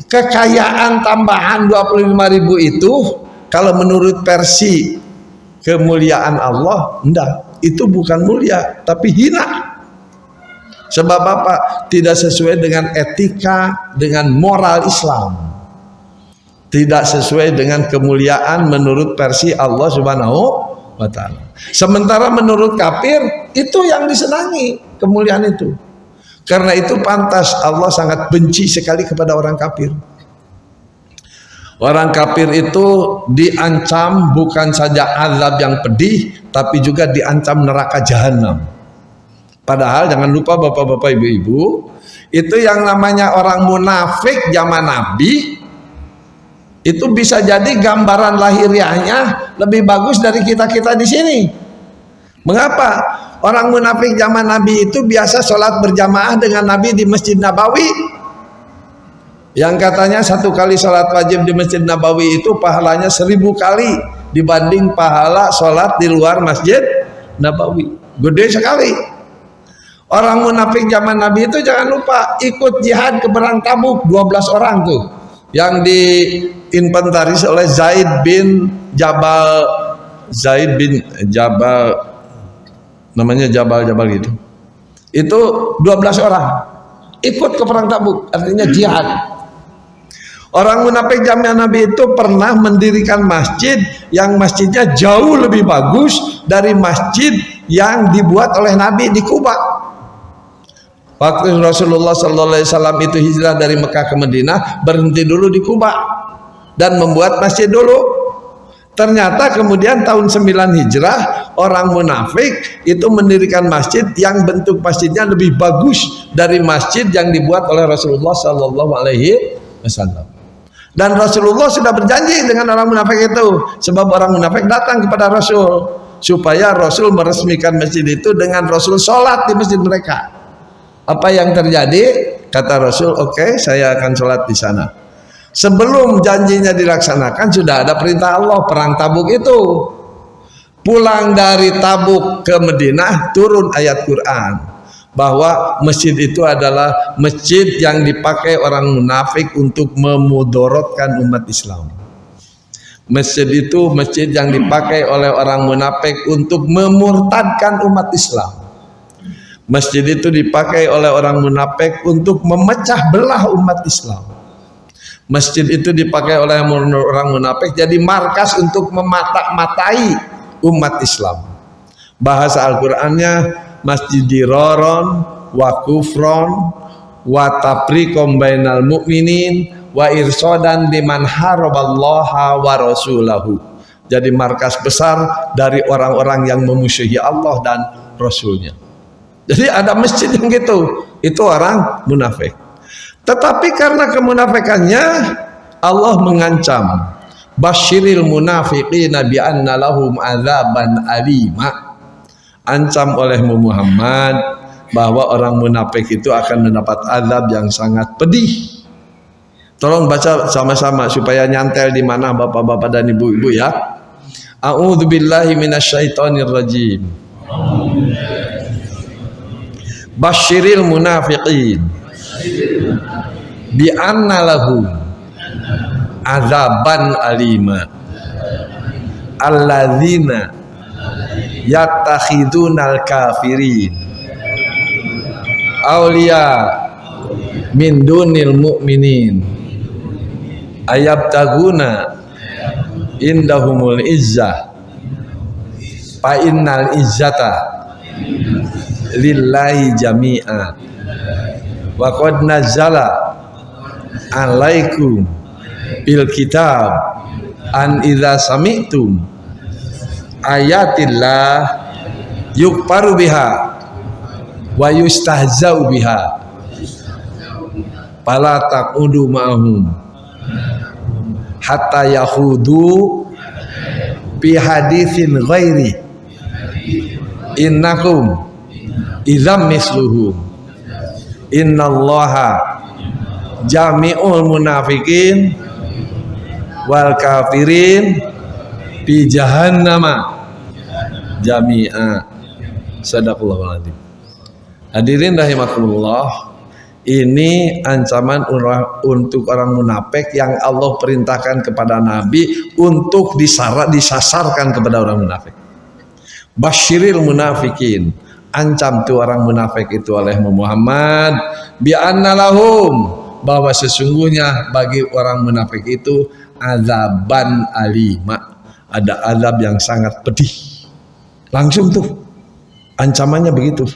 S2: kekayaan tambahan 25.000 itu kalau menurut versi kemuliaan Allah, enggak, itu bukan mulia tapi hina. Sebab apa? Tidak sesuai dengan etika, dengan moral Islam. Tidak sesuai dengan kemuliaan menurut versi Allah Subhanahu wa ta'ala. Sementara menurut kafir itu yang disenangi, kemuliaan itu. Karena itu pantas Allah sangat benci sekali kepada orang kafir. Orang kafir itu diancam bukan saja azab yang pedih, tapi juga diancam neraka jahanam. Padahal jangan lupa bapak-bapak ibu-ibu, itu yang namanya orang munafik zaman Nabi, itu bisa jadi gambaran lahiriahnya lebih bagus dari kita-kita di sini. Mengapa? Orang munafik zaman Nabi itu biasa sholat berjamaah dengan Nabi di Masjid Nabawi, yang katanya 1 kali sholat wajib di Masjid Nabawi itu pahalanya 1000 kali dibanding pahala sholat di luar Masjid Nabawi. Gede sekali. Orang munafik zaman Nabi itu jangan lupa ikut jihad ke perang Tabuk, 12 orang tuh yang diinventaris oleh Zaid bin Jabal, namanya Jabal gitu. Itu 12 orang ikut ke perang Tabuk, artinya jihad. Orang munafik zaman Nabi itu pernah mendirikan masjid yang masjidnya jauh lebih bagus dari masjid yang dibuat oleh Nabi di Kuba. Waktu Rasulullah SAW itu hijrah dari Mekah ke Madinah, berhenti dulu di Kuba dan membuat masjid dulu. Ternyata kemudian tahun 9 hijrah, orang munafik itu mendirikan masjid yang bentuk masjidnya lebih bagus dari masjid yang dibuat oleh Rasulullah SAW. Dan Rasulullah sudah berjanji dengan orang munafik itu, sebab orang munafik datang kepada Rasul. supaya Rasul meresmikan masjid itu dengan Rasul sholat di masjid mereka. Apa yang terjadi? Kata Rasul, oke, saya akan sholat di sana. Sebelum janjinya dilaksanakan sudah ada perintah Allah, perang Tabuk itu. Pulang dari Tabuk ke Madinah turun ayat Quran bahwa masjid itu adalah masjid yang dipakai orang munafik untuk memudorotkan umat Islam. Masjid itu masjid yang dipakai oleh orang munafik untuk memurtadkan umat Islam. Masjid itu dipakai oleh orang munafik untuk memecah belah umat Islam. Masjid itu dipakai oleh orang munafik jadi markas untuk memata-matai umat Islam. Bahasa Al-Qur'annya masjid diraron wa kufron wa tafriqom bainal mu'minin wa irsadan liman haraballaha wa rasulahu. Jadi markas besar dari orang-orang yang memusuhi Allah dan Rasulnya. Jadi ada masjid yang gitu, itu orang munafik. Tetapi karena kemunafikannya Allah mengancam, basyiril munafiqina bi anna lahum adzaban alima. Ancam oleh Muhammad bahwa orang munafik itu akan mendapat azab yang sangat pedih. Tolong baca sama-sama supaya nyantel di mana bapak-bapak dan ibu-ibu ya. A'udzubillahi minasyaitonir rajim. Basyiril munafiqin bi anna lahum azaban alima alladzina yattakhidunal kafirin awliya min dunil mu'minin ayabtaguna indahumul izzah fa innal izzata lillahi jami'a wa qad nazzala alaikum bil kitab an idza sami'tum ayatillah yukfaru biha wa yustahzau biha fala taqudu ma'hum hatta yahudu bi haditsin ghairi innakum idzam misluhum innallaha jami'ul munafiqin wal kafirin fi jahannama jami'a. Sadaqallahul adzim. Hadirin rahimakumullah, ini ancaman untuk orang munafik yang Allah perintahkan kepada Nabi untuk disasarkan kepada orang munafik. Basyiril munafikin, ancam tuh orang munafik itu oleh Muhammad bi anna lahum, bahwa sesungguhnya bagi orang munafik itu azaban alima, ada azab yang sangat pedih. Langsung tuh ancamannya begitu.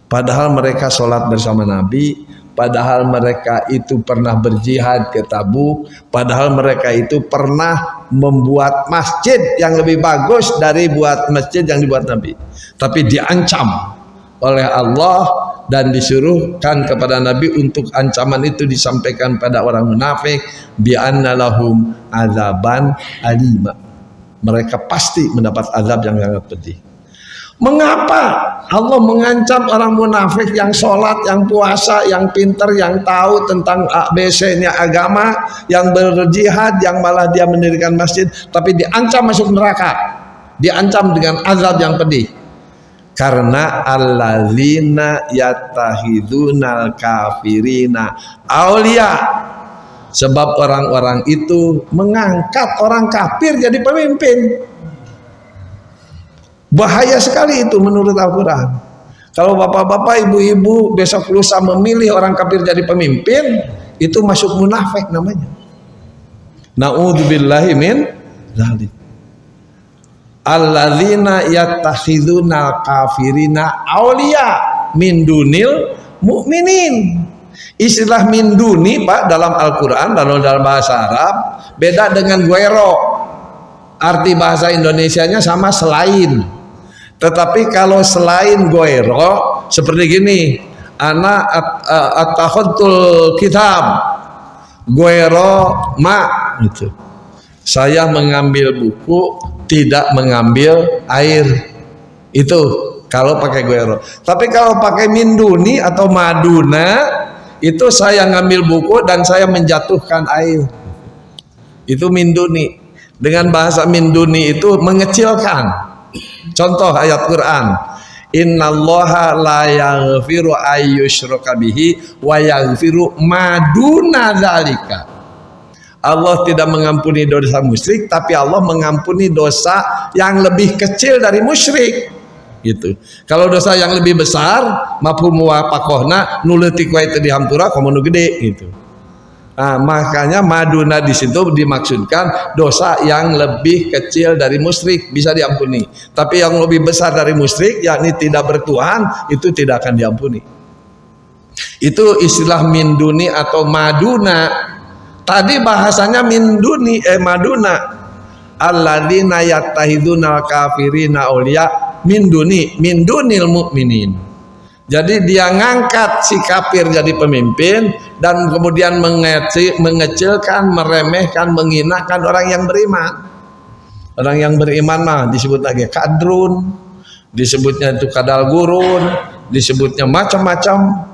S2: Padahal mereka sholat bersama Nabi, padahal mereka itu pernah berjihad ke Tabuk, padahal mereka itu pernah membuat masjid yang lebih bagus dari buat masjid yang dibuat Nabi. Tapi diancam oleh Allah dan disuruhkan kepada Nabi untuk ancaman itu disampaikan pada orang munafik bi anna lahum azaban alima. Mereka pasti mendapat azab yang sangat pedih. Mengapa Allah mengancam orang munafik yang sholat, yang puasa, yang pintar, yang tahu tentang ABC-nya agama, yang berjihad, yang malah dia mendirikan masjid, tapi diancam masuk neraka, diancam dengan azab yang pedih? Karena alladzina yattahidunal kafirina aulia, sebab orang-orang itu mengangkat orang kafir jadi pemimpin. Bahaya sekali itu menurut Al-Quran. Kalau bapak-bapak, ibu-ibu besok lusa memilih orang kafir jadi pemimpin, itu masuk munafik namanya. Na'udzubillahi min dzalik. Alladzina yattakhidunal kafirina auliya min dunil mu'minin. Istilah min duni Pak dalam Al-Quran, dalam bahasa Arab beda dengan guero. Arti bahasa Indonesianya sama selain. Tetapi kalau selain goero seperti gini, ana attakhadtul kitab goero ma gitu. Saya mengambil buku, tidak mengambil air. Itu kalau pakai goiro. Tapi kalau pakai min duni atau maduna, itu saya ngambil buku dan saya menjatuhkan air. Itu min duni. Dengan bahasa min duni itu mengecilkan. Contoh ayat Quran. Innallaha la yaghfiru ayyushraka bihi wa yaghfiru maduna dzalika. Allah tidak mengampuni dosa musyrik, tapi Allah mengampuni dosa yang lebih kecil dari musyrik. Gitu. Kalau dosa yang lebih besar, mafhum muwafaqahna nuleutik wae teu dihampura komo nu gede gitu. Nah, makanya maduna di situ dimaksudkan dosa yang lebih kecil dari musyrik bisa diampuni. Tapi yang lebih besar dari musyrik, yakni tidak bertuhan, itu tidak akan diampuni. Itu istilah min duni atau maduna. Tadi bahasanya min duni maduna. Alladzina yattahidunal kafirina auliya min dunil mu'minin. Jadi dia ngangkat si kafir jadi pemimpin dan kemudian mengecilkan, meremehkan, menghinakan orang yang beriman. Orang yang beriman mah disebut lagi kadrun, disebutnya itu kadal gurun, disebutnya macam-macam.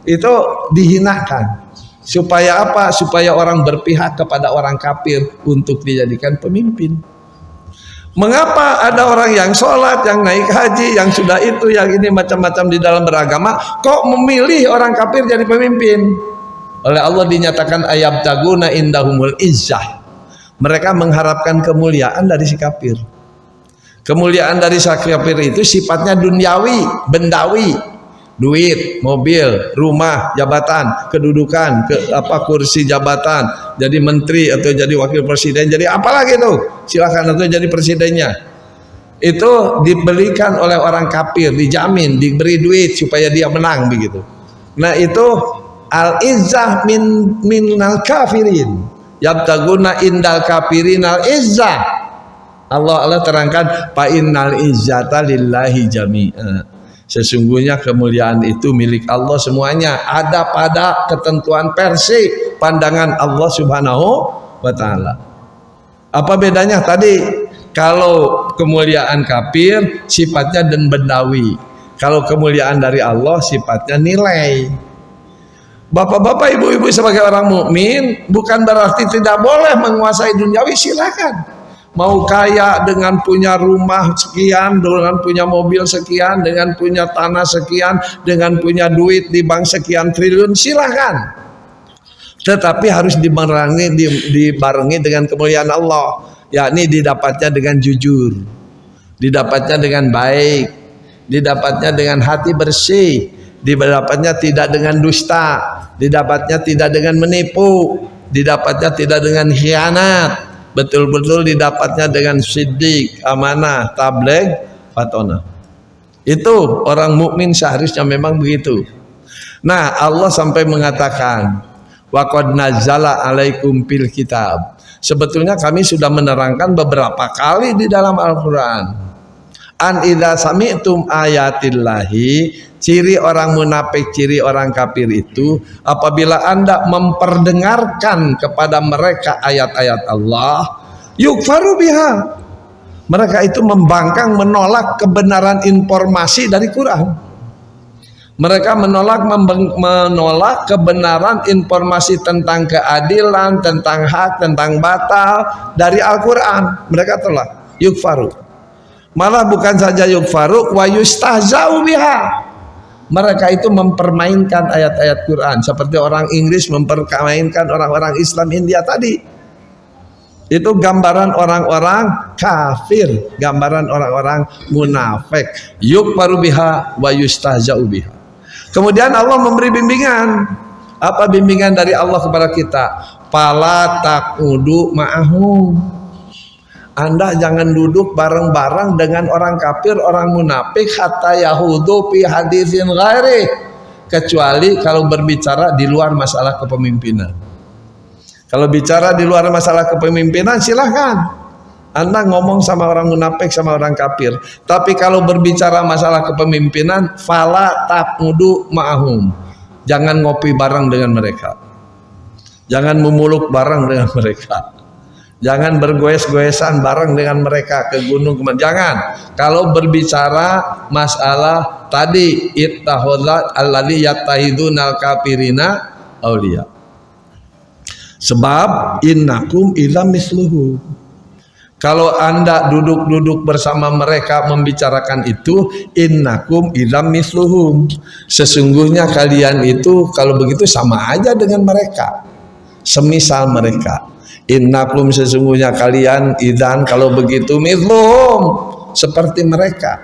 S2: Itu dihinakan. Supaya apa? Supaya orang berpihak kepada orang kafir untuk dijadikan pemimpin. Mengapa ada orang yang sholat, yang naik haji, yang sudah itu, yang ini macam-macam di dalam beragama, kok memilih orang kafir jadi pemimpin? Oleh Allah dinyatakan ayabtaguna indahumul izzah. Mereka mengharapkan kemuliaan dari si kafir. Kemuliaan dari si kafir itu sifatnya duniawi, bendawi. Duit, mobil, rumah, jabatan, kedudukan, kursi jabatan, jadi menteri atau jadi wakil presiden, jadi apalagi itu, silakan atau jadi presidennya. Itu dibelikan oleh orang kafir, dijamin, diberi duit supaya dia menang begitu. Nah itu al-izzah minal kafirin, yabtaguna indal kafirin al-izzah. Allah terangkan fa innal izzata lillahi jami'a. Sesungguhnya kemuliaan itu milik Allah semuanya, ada pada ketentuan versi pandangan Allah Subhanahu wa taala. Apa bedanya tadi? Kalau kemuliaan kafir sifatnya dan bendawi. Kalau kemuliaan dari Allah sifatnya nilai. Bapak-bapak, ibu-ibu sebagai orang mukmin bukan berarti tidak boleh menguasai duniawi, silakan. Mau kaya dengan punya rumah sekian, dengan punya mobil sekian, dengan punya tanah sekian, dengan punya duit di bank sekian triliun, silahkan. Tetapi harus dibarengi dengan kemuliaan Allah, yakni didapatnya dengan jujur, didapatnya dengan baik, didapatnya dengan hati bersih, didapatnya tidak dengan dusta, didapatnya tidak dengan menipu, didapatnya tidak dengan khianat, betul-betul didapatnya dengan siddiq, amanah, tabligh, fatona. Itu orang mukmin seharusnya memang begitu. Nah, Allah sampai mengatakan, wa qad nazzala alaikum fil kitab. Sebetulnya kami sudah menerangkan beberapa kali di dalam Al-Qur'an. An idza sami'tum ayatillahi, ciri orang munafik, ciri orang kafir itu apabila Anda memperdengarkan kepada mereka ayat-ayat Allah, yukfaru biha. Mereka itu membangkang, menolak kebenaran informasi dari Quran. Mereka menolak kebenaran informasi tentang keadilan, tentang hak, tentang batal dari Al-Quran. Mereka tolak, yukfaru. Malah bukan saja yukfaru, wa yustahza'u biha. Mereka itu mempermainkan ayat-ayat Quran seperti orang Inggris mempermainkan orang-orang Islam India tadi. Itu gambaran orang-orang kafir, gambaran orang-orang munafik. Yukfaru biha wa yustahza'u biha. Kemudian Allah memberi bimbingan. Apa bimbingan dari Allah kepada kita? Fala taqudu ma'ahum. Anda jangan duduk bareng-bareng dengan orang kafir, orang munafik, hatta yahudu fi hadisin ghairi, kecuali kalau berbicara di luar masalah kepemimpinan. Kalau bicara di luar masalah kepemimpinan silahkan Anda ngomong sama orang munafik, sama orang kafir. Tapi kalau berbicara masalah kepemimpinan, fala taqudu ma'ahum. Jangan ngopi bareng dengan mereka. Jangan memuluk bareng dengan mereka. Jangan bergoes-goesan bareng dengan mereka ke gunung. Jangan. Kalau berbicara masalah tadi ittakhadha alladzi yattahidunal kafirina auliya. Sebab innakum ila misluhu. Kalau Anda duduk-duduk bersama mereka membicarakan itu, innakum ila misluhum. Sesungguhnya kalian itu kalau begitu sama aja dengan mereka. Semisal mereka. Innakum sesungguhnya kalian idzan kalau begitu misluhum seperti mereka.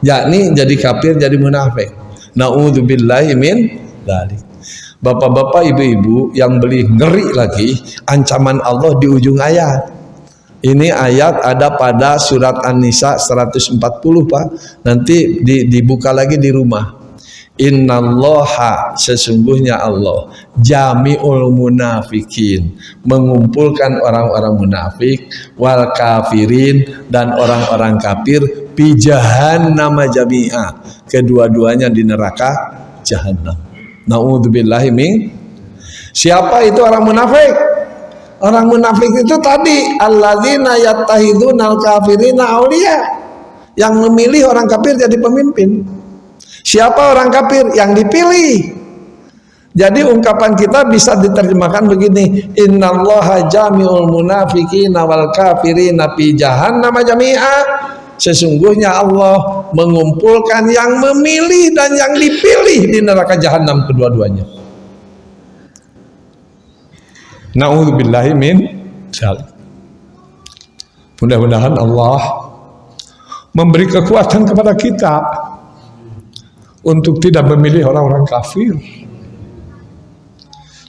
S2: Yakni jadi kafir, jadi munafik. Na'udzubillahi min dzalik. Bapak-bapak, ibu-ibu yang beli ngeri lagi ancaman Allah di ujung ayat. Ini ayat ada pada surat An-Nisa 140 Pak. Nanti dibuka lagi di rumah. Innallaha sesungguhnya Allah jami'ul munafikin mengumpulkan orang-orang munafik wal kafirin dan orang-orang kafir fi jahannam jami'a, kedua-duanya di neraka jahanam. Na'udzubillahi min. Siapa itu orang munafik? Orang munafik itu tadi alladzina yattahidunal kafirina auliya, yang memilih orang kafir jadi pemimpin. Siapa orang kafir? Yang dipilih. Jadi ungkapan kita bisa diterjemahkan begini, innallaha jami'ul munafiqina wal kafirina fi jahannam jami'a. Sesungguhnya Allah mengumpulkan yang memilih dan yang dipilih di neraka jahanam kedua-duanya. Na'udzubillahi min dzalik. Mudah-mudahan Allah memberi kekuatan kepada kita untuk tidak memilih orang-orang kafir.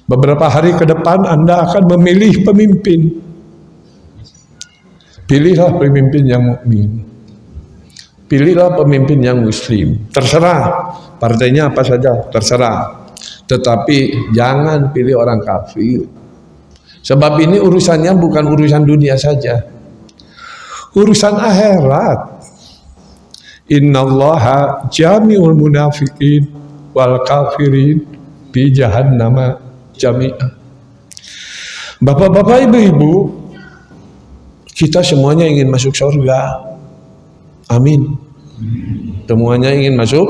S2: Beberapa hari ke depan Anda akan memilih pemimpin. Pilihlah pemimpin yang mukmin. Pilihlah pemimpin yang muslim. Terserah partainya apa saja, terserah. Tetapi jangan pilih orang kafir. Sebab ini urusannya bukan urusan dunia saja. Urusan akhirat. Innallaha jami'ul munafiqin wal kafirin fi jahannam jami'a. Bapak-bapak, ibu-ibu, kita semuanya ingin masuk surga. Amin. Semuanya ingin masuk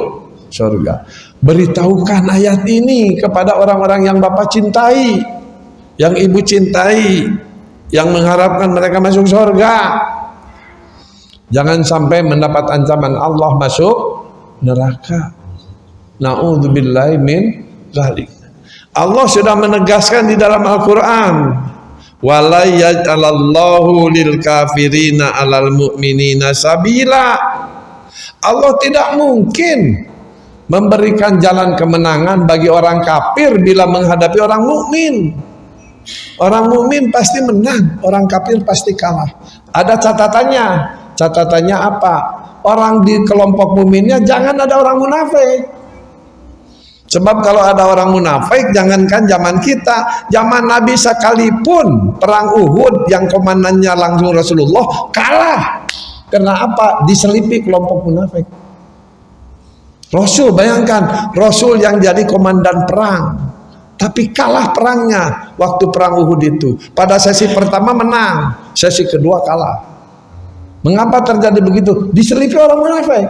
S2: surga. Beritahukan ayat ini kepada orang-orang yang Bapak cintai, yang Ibu cintai, yang mengharapkan mereka masuk surga. Jangan sampai mendapat ancaman Allah masuk neraka. Na'udzubillahi min dzalik. Allah sudah menegaskan di dalam Al-Quran, wala yaj'alallahu lil kafirina 'alal mu'minina sabila. Allah tidak mungkin memberikan jalan kemenangan bagi orang kafir bila menghadapi orang mukmin. Orang mukmin pasti menang, orang kafir pasti kalah. Ada catatannya. Catatannya apa? Orang di kelompok mukminnya jangan ada orang munafik. Sebab kalau ada orang munafik, jangankan zaman kita, zaman Nabi sekalipun perang Uhud yang komandannya langsung Rasulullah kalah. Karena apa? Diselipi kelompok munafik. Rasul, bayangkan, Rasul yang jadi komandan perang, tapi kalah perangnya waktu perang Uhud itu. Pada sesi pertama menang, sesi kedua kalah. Mengapa terjadi begitu? Diselipi orang munafik.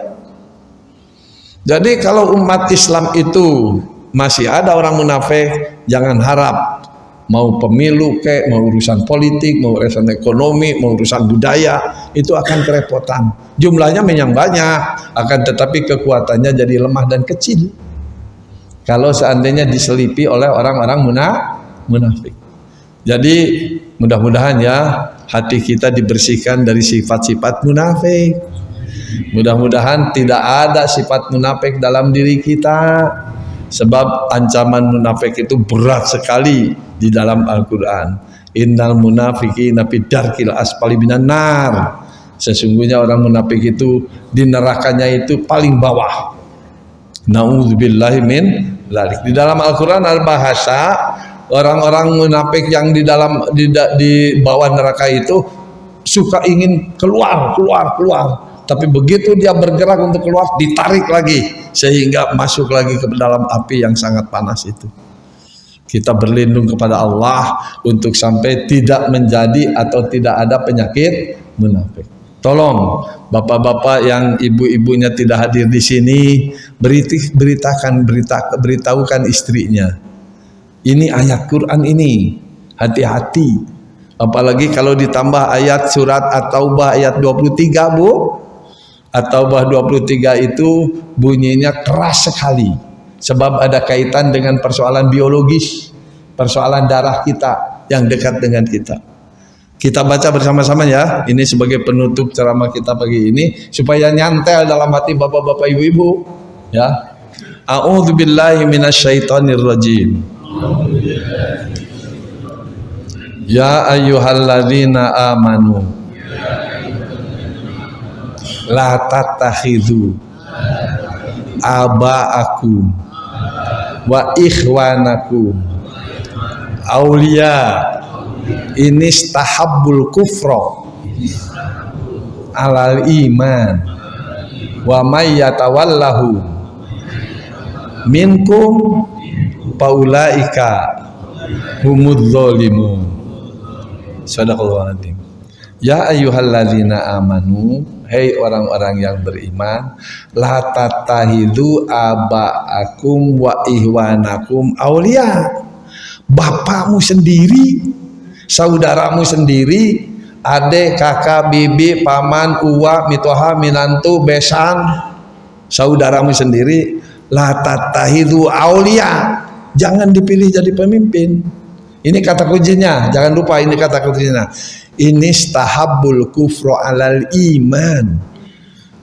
S2: Jadi kalau umat Islam itu masih ada orang munafik, jangan harap mau pemilu kek, mau urusan politik, mau urusan ekonomi, mau urusan budaya, itu akan kerepotan. Jumlahnya memang banyak, akan tetapi kekuatannya jadi lemah dan kecil. Kalau seandainya diselipi oleh orang-orang munafik. Jadi mudah-mudahan ya hati kita dibersihkan dari sifat-sifat munafik. Mudah-mudahan tidak ada sifat munafik dalam diri kita. Sebab ancaman munafik itu berat sekali di dalam Al-Quran. Innal munafiqina fi darkil asfali minan nar. Sesungguhnya orang munafik itu di nerakanya itu paling bawah. Na'udzubillahi min dzalik. Di dalam Al-Quran al-bahasa orang-orang munafik yang di bawah neraka itu suka ingin keluar. Tapi begitu dia bergerak untuk keluar, ditarik lagi sehingga masuk lagi ke dalam api yang sangat panas itu. Kita berlindung kepada Allah untuk sampai tidak menjadi atau tidak ada penyakit munafik. Tolong bapak-bapak yang ibu-ibunya tidak hadir di sini, beritahukan istrinya. Ini ayat Quran ini, hati-hati. Apalagi kalau ditambah ayat surat At-Taubah ayat 23, Bu. At-Taubah 23 itu bunyinya keras sekali. Sebab ada kaitan dengan persoalan biologis, persoalan darah kita yang dekat dengan kita. Kita baca bersama-sama ya. Ini sebagai penutup ceramah kita pagi ini supaya nyantel dalam hati bapak-bapak ibu-ibu ya. A'udzubillahi minasyaitonirrajim. Ya ayyuhalladzina amanu la tattakhidhu aba'akum wa ikhwanakum awliya inistahabbul kufra alal iman wa may yatawallahu minkum paulaika humudz zalimun. Shadaqallahu adzim. Ya ayyuhalladzina amanu, hei orang-orang yang beriman, la tattakhidhu aba'akum wa ihwanakum auliya. Bapakmu sendiri, saudaramu sendiri, adik, kakak, bibi, paman, uwa, mitoha, minantu, besan, saudaramu sendiri, la tattakhidhu auliya. Jangan dipilih jadi pemimpin. Ini kata kuncinya, jangan lupa ini kata kuncinya. Inistahabbul kufra alal iman.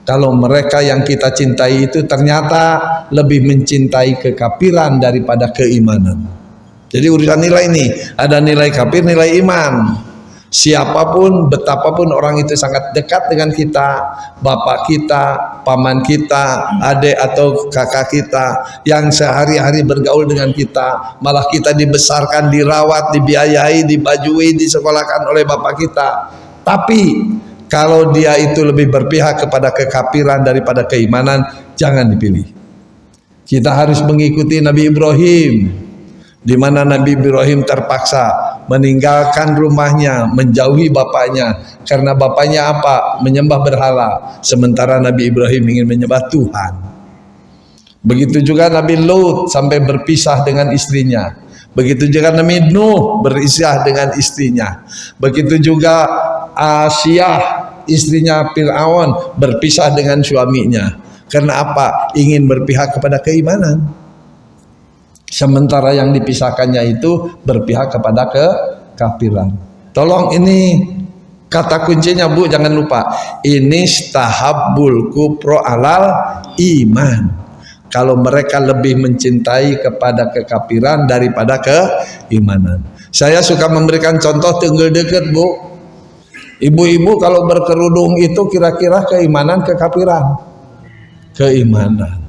S2: Kalau mereka yang kita cintai itu ternyata lebih mencintai kekafiran daripada keimanan. Jadi urusan nilai ini, ada nilai kafir, nilai iman. Siapapun, betapapun orang itu sangat dekat dengan kita, bapak kita, paman kita, adik atau kakak kita, yang sehari-hari bergaul dengan kita, malah kita dibesarkan, dirawat, dibiayai, dibajui, disekolahkan oleh bapak kita. Tapi kalau dia itu lebih berpihak kepada kekafiran daripada keimanan, jangan dipilih. Kita harus mengikuti Nabi Ibrahim, di mana Nabi Ibrahim terpaksa meninggalkan rumahnya, menjauhi bapaknya, karena bapaknya apa? Menyembah berhala, sementara Nabi Ibrahim ingin menyembah Tuhan. Begitu juga Nabi Lut sampai berpisah dengan istrinya. Begitu juga Nabi Nuh berpisah dengan istrinya. Begitu juga Asyah, istrinya Fir'aun, berpisah dengan suaminya. Karena apa? Ingin berpihak kepada keimanan. Sementara yang dipisahkannya itu berpihak kepada kekafiran. Tolong ini kata kuncinya, Bu, jangan lupa. Inistahabbul kufra alal iman. Kalau mereka lebih mencintai kepada kekafiran daripada keimanan. Saya suka memberikan contoh tenggel deket, Bu. Ibu-ibu kalau berkerudung itu kira-kira keimanan kekafiran? Keimanan.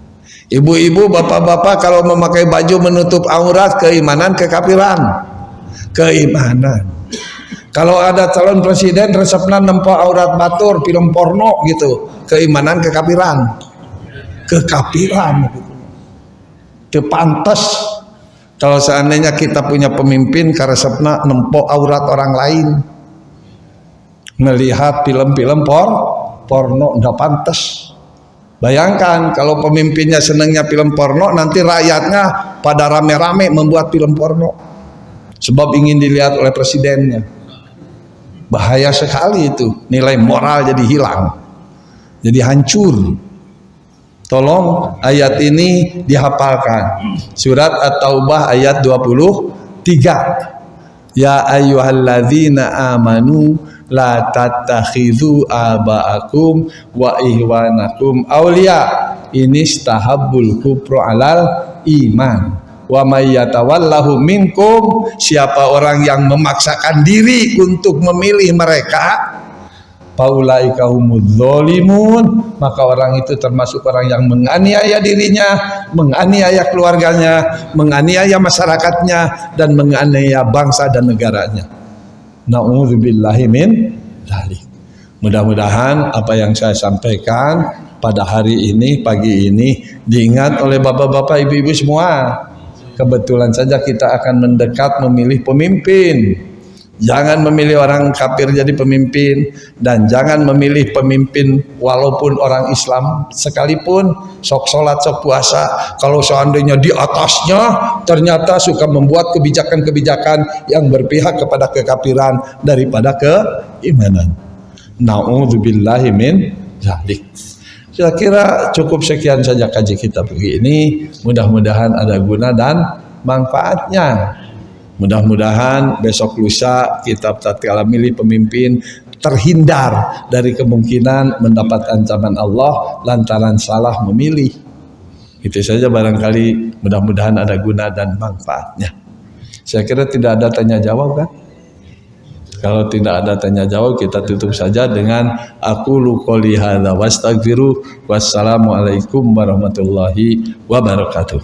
S2: Ibu-ibu, bapak-bapak kalau memakai baju menutup aurat, keimanan kekafiran? Keimanan. Kalau ada calon presiden resepna nempo aurat batur, film porno gitu, keimanan kekafiran? Kekafiran. Itu pantas kalau seandainya kita punya pemimpin karesepna nempo aurat orang lain, melihat film-film porno, ndak pantas. Bayangkan kalau pemimpinnya senangnya film porno, nanti rakyatnya pada rame-rame membuat film porno sebab ingin dilihat oleh presidennya. Bahaya sekali itu, nilai moral jadi hilang, jadi hancur. Tolong ayat ini dihafalkan. Surat At-Taubah ayat 23. Ya ayyuhalladzina amanu la tattakhidhu aba'akum wa ihwanakum awliya inistahabbul kufra alal iman wa may yatawallahu minkum. Siapa orang yang memaksakan diri untuk memilih mereka, paulaika humudz zalimun, maka orang itu termasuk orang yang menganiaya dirinya, menganiaya keluarganya, menganiaya masyarakatnya, dan menganiaya bangsa dan negaranya. Na'udzubillahi min dzalik. Mudah-mudahan apa yang saya sampaikan pada hari ini, pagi ini, diingat oleh bapak-bapak, ibu-ibu semua. kebetulan saja kita akan mendekat memilih pemimpin. Jangan memilih orang kafir jadi pemimpin, dan jangan memilih pemimpin walaupun orang Islam sekalipun, sok sholat sok puasa, kalau seandainya di atasnya ternyata suka membuat kebijakan-kebijakan yang berpihak kepada kekafiran daripada keimanan. Na'udzubillahi min dzalik. Saya kira cukup sekian saja kaji kita pagi ini. Mudah-mudahan ada guna dan manfaatnya. Mudah-mudahan besok lusa kita tatkala milih pemimpin terhindar dari kemungkinan mendapat ancaman Allah lantaran salah memilih. Itu saja barangkali, mudah-mudahan ada guna dan manfaatnya. Saya kira tidak ada tanya jawab kan? Kalau tidak ada tanya jawab, kita tutup saja dengan aqulu qouli hadza wastaghfiru. Wassalamualaikum warahmatullahi wabarakatuh.